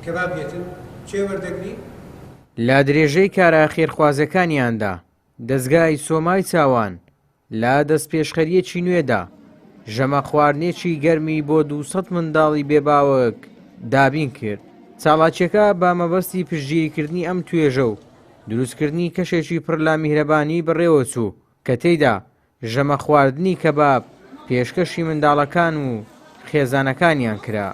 کەباب بێتن چێ وەردەگری؟ لا درێژەی کارە خێرخوازەکانیاندا دەستگای سۆمای چاوان لا دەست پێشخەریەکی نوێدا ژەمە خواردنێکی گەرمی بۆ 200 منداڵی بێباوەک دابین کرد. چاڵاکیەکە بە مەبەستی پشتگیریکردنی ئەم توێژە و دروستکردنی کەشێکی پڕ لە میهرەبانی بەڕێوە چوو کە تێیدا ژەمە خواردنی کەباب پێشکەشی منداڵەکان و خێزانەکانیان کرا.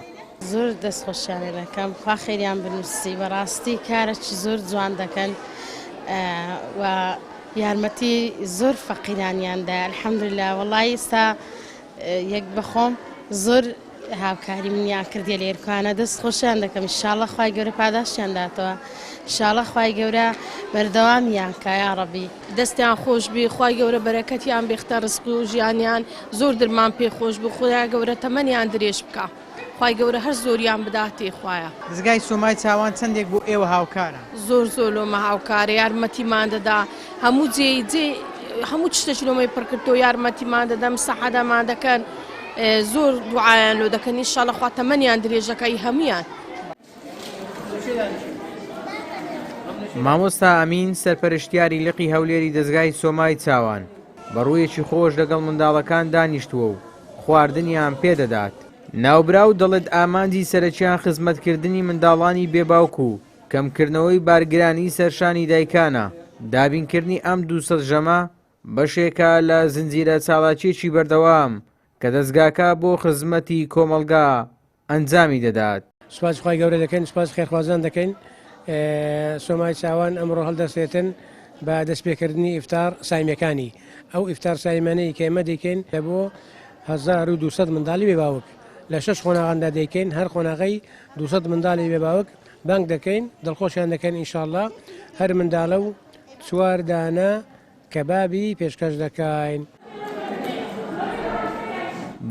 زۆر دەستخۆشیانێ دەکەم خوا خێریان بنووسی بەڕاستی کارێکی زۆر جوان دەکەن و یارمەتی زۆر فەقیرانیاندا الحەمدوللا وەڵی ئێستا یەک بەخۆم زۆر هاوکاری منیان کردی لێرکانە دەست خۆشیان دەکەم ئینشاڵڵا خوای گەورە پاداشیان داتەوە ئینشاڵڵا خوای گەورە بەردەوامیان کە یا ڕەبی دەستیان خۆش بی خوای گەورە بەرەکەتیان بێختە ڕزق و ژیانیان زۆر درمان پێ خۆش بوو خۆیان گەورە تەمەنیان درێژ بکە خوای گەورە هەر زۆریان بداتێ خوایە. دەستگای سۆمای چاوان چەندێک بۆ ئێوە هاوکارە؟ زۆر لۆمە هاوکارە یارمەتیمان دەدا هەموو جێ هەموو شتێکی لۆمەی پڕکردۆ یارمەتیمان دەدەم سەحەدەمان دەکەن زۆر دوعایان لۆ دەکەن ئینشاڵڵا خوا تەمەنیان درێژەکەی هەمویان. مامۆستا ئەمین سەرپەرشتیاری لقی هەولێری دەستگای سۆمای چاوان بەڕوویەکی خۆش لەگەڵ منداڵەکان دانیشتووە و خواردنیان پێدەدات. ناوبراو دەڵێت ئامانجی سەرەکیان خزمەتکردنی منداڵانی بێباوک و کەمکردنەوەی بارگرانی سەرشانی دایکانە. دابینکردنی ئەم 200 ژەمە بەشێکە لە زنجیرە چاڵاکیێکی بەردەوام کە دەستگاکە بۆ خزمەتی کۆمەڵگا ئەنجامی دەدات. سوپاس خوای گەورە دەکەین سوپاس خێرخوازان دەکەین سۆمای چاوان ئەمڕۆ هەڵدەستێتن بە دەستپێکردنی ئیفتار سایمەکانی ئەو ئیفتار سایمانەی کە ئێمە دەیکەین لە بۆ 1200 منداڵی بێباوک لە 6 قۆناغاندا دەیکەین هەر قۆناغی 200 منداڵی بێباوک بانگ دەکەین دڵخۆشیان دەکەن ئینشاءڵڵا هەر منداڵە و 4 دانە کەبابی پێشکەش دەکەین.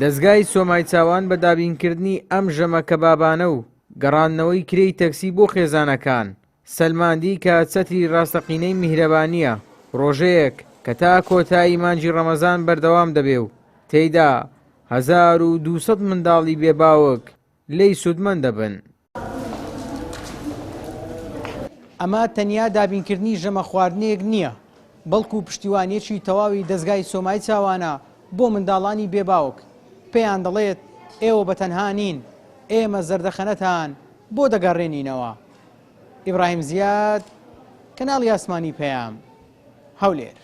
دەستگای سۆمای چاوان بە دابینکردنی ئەم ژەمە کەبابانە و گەڕاندنەوەی کرێی تەکسی بۆ خێزانەکان سەلماندی کە چەتری ڕاستەقینەی میهرەبانیە ڕۆژەیەک کە تا کۆتایی مانجی ڕەمەزان بەردەوام دەبێ و تێیدا 1200 منداڵی بێباوک لێی سوودمەند دەبن. ئەمە تەنیا دابینکردنی ژەمە خواردنەیەک نییە بەڵکو پشتیوانیەکی تەواوی دەستگای سۆمای چاوانە بۆ منداڵانی بێباوک پێیان دەڵێت ئێوە بەتەنها نین ئێمە زەردەخەنەتان بۆ دەگەڕێنینەوە. ئیبراهیم زیاد کەناڵی ئاسمانی پەیام هەولێر.